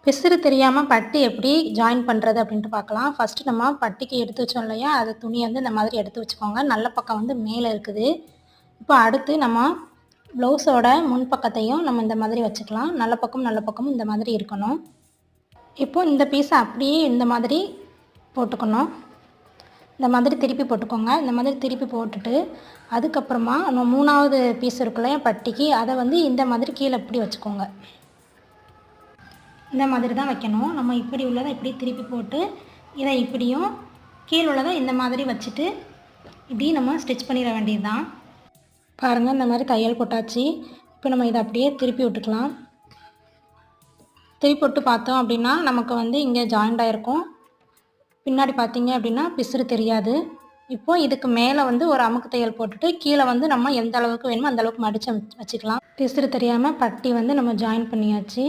பிசிறு தெரியாமல் பட்டி எப்படி ஜாயின் பண்ணுறது அப்படின்ட்டு பார்க்கலாம். ஃபஸ்ட்டு நம்ம பட்டிக்கு எடுத்து வச்சோம் இல்லையா, அது துணியை வந்து இந்த மாதிரி எடுத்து வச்சுக்கோங்க. நல்ல பக்கம் வந்து மேலே இருக்குது. இப்போ அடுத்து நம்ம ப்ளவுஸோட முன் பக்கத்தையும் நம்ம இந்த மாதிரி வச்சுக்கலாம். நல்ல பக்கமும் இந்த மாதிரி இருக்கணும். இப்போ இந்த பீஸை அப்படியே இந்த மாதிரி போட்டுக்கணும். இந்த மாதிரி திருப்பி போட்டுக்கோங்க. இந்த மாதிரி திருப்பி போட்டுட்டு அதுக்கப்புறமா நம்ம 3வது பீஸ் இருக்கு இல்லையா பட்டிக்கு, அதை வந்து இந்த மாதிரி கீழே இப்படி வச்சுக்கோங்க. இந்த மாதிரி தான் வைக்கணும். நம்ம இப்படி உள்ளதை இப்படி திருப்பி போட்டு இதை இப்படியும் கீழே உள்ளதை இந்த மாதிரி வச்சுட்டு இப்படி நம்ம ஸ்டிச் பண்ணிட வேண்டியது தான். பாருங்கள், இந்த மாதிரி தையல் போட்டாச்சு. இப்போ நம்ம இதை அப்படியே திருப்பி விட்டுக்கலாம். திருப்பி விட்டு பார்த்தோம் அப்படின்னா நமக்கு வந்து இங்கே ஜாயிண்ட் ஆகிருக்கும். பின்னாடி பார்த்தீங்க அப்படின்னா பிசுறு தெரியாது. இப்போது இதுக்கு மேலே வந்து ஒரு அமுக்கு தையல் போட்டுட்டு கீழே வந்து நம்ம எந்த அளவுக்கு வேணுமோ அந்த அளவுக்கு மடித்து வச்சுக்கலாம். பிசுறு தெரியாமல் பட்டி வந்து நம்ம ஜாயின் பண்ணியாச்சு.